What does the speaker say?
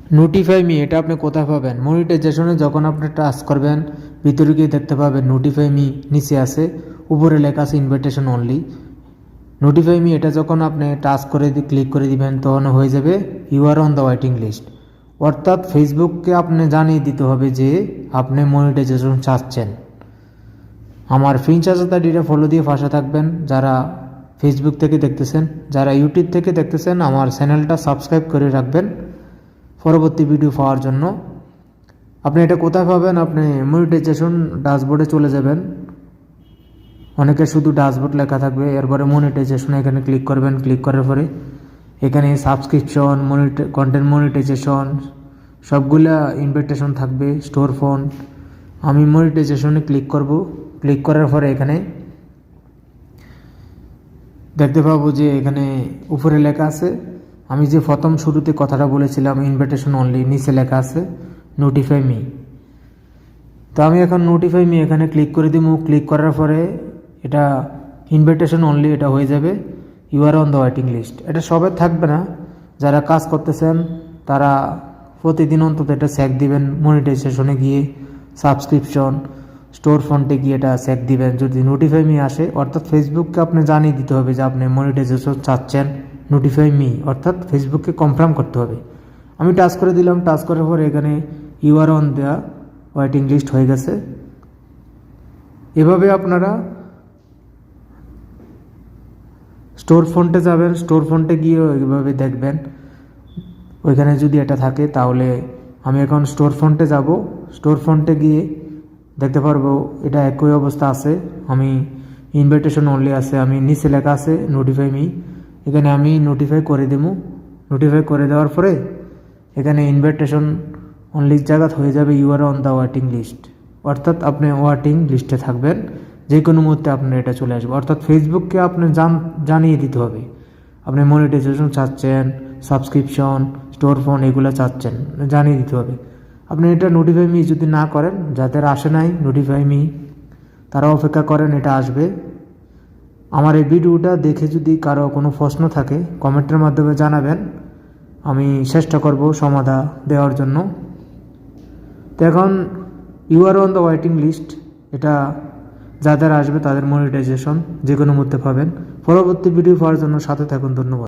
Notify me এটা আপনি কোথায় পাবেন? মনিটাইজেশনে যখন আপনি টাচ করবেন ভিতরে গিয়ে দেখতে পাবেন নোটিফাই মি নিচে আছে, উপরে লেখা আছে ইনভাইটেশন অনলি। নোটিফাই মি এটা যখন আপনি টাচ করে ক্লিক করে দিবেন তখন হয়ে যাবে you are on the waiting list. অর্থাৎ ফেসবুককে আপনি জানিয়ে দিতে হবে যে আপনি মনিটাইজেশন চাচ্ছেন। আমার ফ্রিচার্জ আইডিটা ফলো দিয়ে পাশে থাকবেন যারা ফেসবুক থেকে দেখতেছেন। যারা ইউটিউব থেকে দেখতেছেন আমার চ্যানেলটা সাবস্ক্রাইব করে রাখবেন পরবর্তী ভিডিও পাওয়ার জন্য। আপনি এটা কোথায় পাবেন? আপনি মনিটাইজেশন ড্যাশবোর্ডে চলে যাবেন, অনেকে শুধু ড্যাশবোর্ড লেখা থাকবে, এরপরে মনিটাইজেশন এখানে ক্লিক করবেন। ক্লিক করার পরে এখানে সাবস্ক্রিপশন, কন্টেন্ট মনিটাইজেশন সবগুলা ইনভাইটেশন থাকবে, স্টোর ফোন। আমি মনিটাইজেশনে ক্লিক করব। ক্লিক করার পরে এখানে দেখতে পাবো যে এখানে উপরে লেখা আছে, আমি যে প্রথম শুরুতে কথাটা বলেছিলাম ইনভাইটেশন অনলি, নিচে লেখা আছে নোটিফাই মি। তো আমি এখন নোটিফাই মি এখানে ক্লিক করে দিব। ক্লিক করার পরে এটা ইনভাইটেশন অনলি এটা হয়ে যাবে you are on the waiting list. এটা সবাই থাকবে না, যারা কাজ করতেছেন তারা প্রতিদিন অন্তত এটা চেক দিবেন। মনিটাইজেশনে গিয়ে সাবস্ক্রিপশন, স্টোর ফন্টে গিয়ে এটা চেক দিবেন। যদি নোটিফাই মি আসে অর্থাৎ ফেসবুককে আপনি জানিয়ে দিতে হবে যে আপনি মনিটাইজেশন চাচ্ছেন। নোটিফাই মি অর্থাৎ ফেসবুককে কনফার্ম করতে হবে। আমি টাচ করে দিলাম। টাচ করার পরে এখানে you are on the waiting list হয়ে গেছে। এভাবে আপনারা স্টোর ফন্টে যাবেন, স্টোর ফন্টে গিয়ে এইভাবে দেখবেন ওইখানে যদি এটা থাকে। তাহলে আমি এখন স্টোর ফন্টে যাব। স্টোর ফন্টে গিয়ে দেখতে পারবো এটা একই অবস্থা আছে, আমি ইনভাইটেশন অনলি আছে, আমি নিচে লেখা আছে নোটিফাই মি। এখানে আমি নোটিফাই করে দেবো। নোটিফাই করে দেওয়ার পরে এখানে ইনভাইটেশন অনলি জায়গা হয়ে যাবে you are on the waiting list. অর্থাৎ আপনি ওয়েটিং লিস্টে থাকবেন, যে কোনো মুহূর্তে আপনার এটা চলে আসবে। অর্থাৎ ফেসবুককে আপনি জানিয়ে দিতে হবে আপনি মনিটাইজেশন চাচ্ছেন, সাবস্ক্রিপশন, স্টোর ফোন এগুলো চাচ্ছেন, জানিয়ে দিতে হবে। আপনি এটা নোটিফাই মি যদি না করেন, যাদের আসে নাই নোটিফাই মি তারা অপেক্ষা করেন, এটা আসবে। আমার এই ভিডিওটা দেখে যদি কারো কোনো প্রশ্ন থাকে কমেন্টের মাধ্যমে জানাবেন, আমি চেষ্টা করব সমাধান দেওয়ার জন্য। তো এখন you are on the waiting list এটা যাদের আসবে তাদের মনিটাইজেশন যে কোনো মুহূর্তে পাবেন। পরবর্তী ভিডিও পাওয়ার জন্য সাথে থাকুন। ধন্যবাদ।